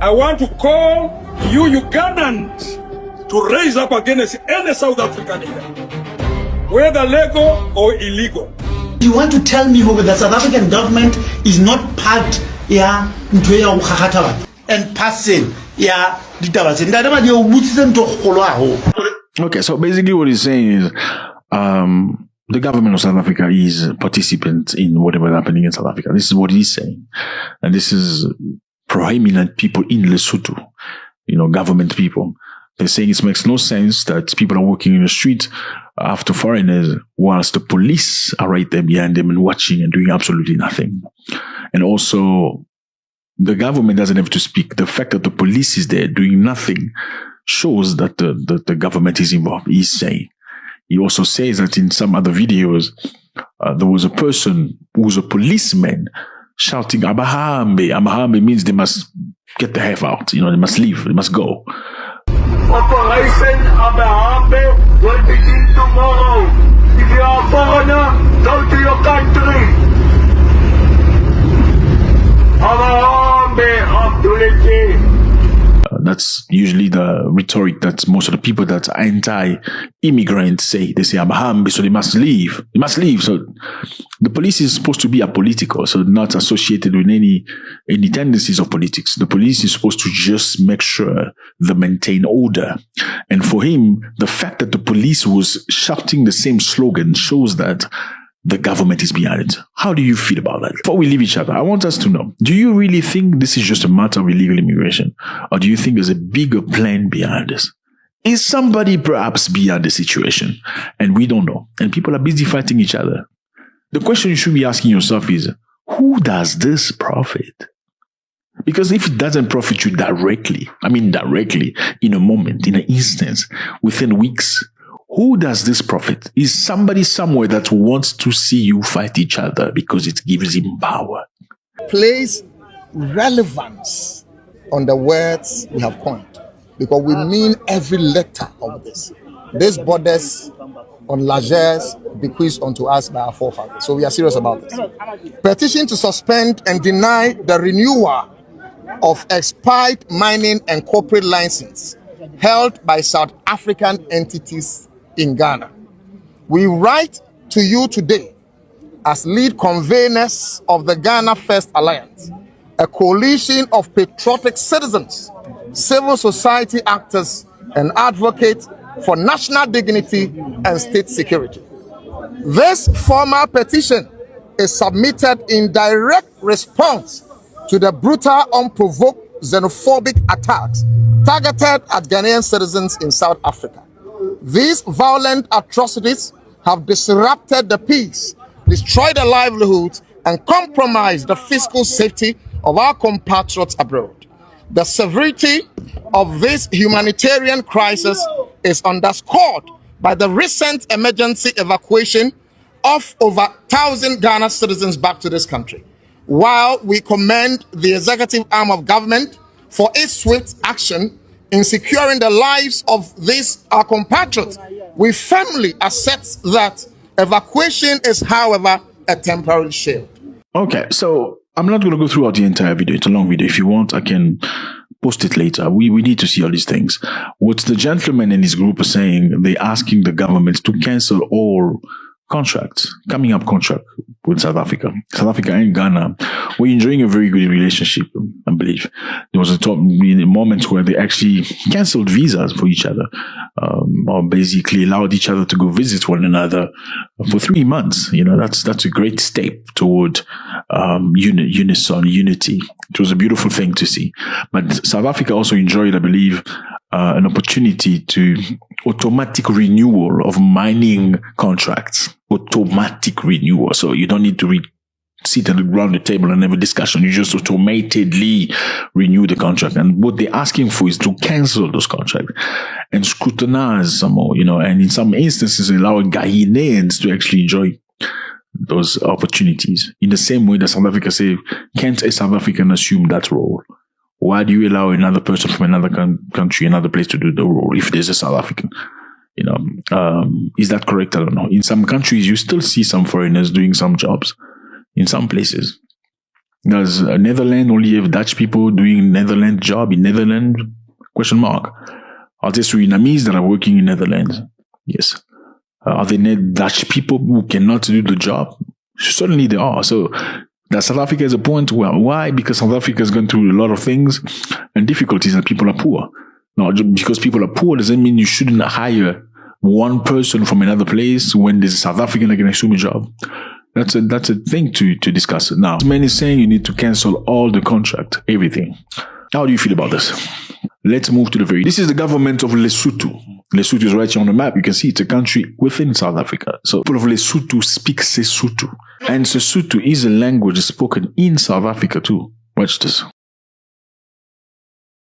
I want to call you Ugandans to raise up against any South African leader, whether legal or illegal. You want to tell me who the South African government is not part and passing Okay, so basically what he's saying is the government of South Africa is a participant in whatever is happening in South Africa. This is what he's saying. And this is prominent people in Lesotho, government people. They're saying it makes no sense that people are walking in the street after foreigners whilst the police are right there behind them and watching and doing absolutely nothing. And also, the government doesn't have to speak. The fact that the police is there doing nothing shows that the government is involved, he's saying. He also says that in some other videos, there was a person who was a policeman shouting, Abahambe. Abahambe means they must get the F out. They must leave. They must go. Operation Abahambe will begin tomorrow. If you are a foreigner, go to your country. Abahambe Abdulati. That's usually the rhetoric that most of the people that are anti-immigrant say. They say Abahambe, so they must leave. They must leave. So the police is supposed to be apolitical, so not associated with any tendencies of politics. The police is supposed to just make sure they maintain order. And for him, the fact that the police was shouting the same slogan shows that the government is behind it. How do you feel about that? Before we leave each other, I want us to know, do you really think this is just a matter of illegal immigration? Or do you think there's a bigger plan behind this? Is somebody perhaps behind the situation? And we don't know. And people are busy fighting each other. The question you should be asking yourself is, who does this profit? Because if it doesn't profit you directly, in a moment, in an instance, within weeks, who does this profit? Is somebody somewhere that wants to see you fight each other because it gives him power? Place relevance on the words we have coined, because we mean every letter of this. These borders on largesse bequeathed unto us by our forefathers. So we are serious about this. Petition to suspend and deny the renewal of expired mining and corporate license held by South African entities in Ghana. We write to you today as lead conveners of the Ghana First Alliance, a coalition of patriotic citizens, civil society actors, and advocates for national dignity and state security. This formal petition is submitted in direct response to the brutal, unprovoked, xenophobic attacks targeted at Ghanaian citizens in South Africa. These violent atrocities have disrupted the peace, destroyed the livelihoods, and compromised the fiscal safety of our compatriots abroad. The severity of this humanitarian crisis is underscored by the recent emergency evacuation of over 1,000 Ghana citizens back to this country. While we commend the executive arm of government for its swift action in securing the lives of these our compatriots, we firmly assert that evacuation is, however, a temporary shield. Okay, so I'm not going to go throughout the entire video. It's a long video. If you want, I can post it later. We need to see all these things. What the gentleman and his group are saying, they're asking the government to cancel all coming up contract with South Africa. South Africa and Ghana, we're enjoying a very good relationship, I believe. There was a moment where they actually cancelled visas for each other, or basically allowed each other to go visit one another for 3 months. That's a great step toward unity. It was a beautiful thing to see. But South Africa also enjoyed, I believe, an opportunity to automatic renewal of mining contracts. Automatic renewal. So you don't need to sit around the table and have a discussion. You just automatically renew the contract. And what they're asking for is to cancel those contracts and scrutinize some more, and in some instances allow Ghanaians to actually enjoy those opportunities. In the same way that South Africa say, can't a South African assume that role? Why do you allow another person from another country, another place to do the role if there's a South African? Is that correct? I don't know. In some countries, you still see some foreigners doing some jobs in some places. Does Netherlands only have Dutch people doing Netherlands job in Netherlands? Question mark. Are there Surinamese that are working in Netherlands? Yes. Are there Dutch people who cannot do the job? Certainly there are. So that South Africa is a point where, why? Because South Africa has gone through a lot of things and difficulties and people are poor. Now, just because people are poor doesn't mean you shouldn't hire one person from another place when there's a South African that can assume a job. That's a thing to discuss. Now, many saying you need to cancel all the contract, everything. How do you feel about this? Let's move to the very... This is the government of Lesotho. Lesotho is right here on the map. You can see it's a country within South Africa. So people of Lesotho speak Sesotho. And Sesotho is a language spoken in South Africa too. Watch this.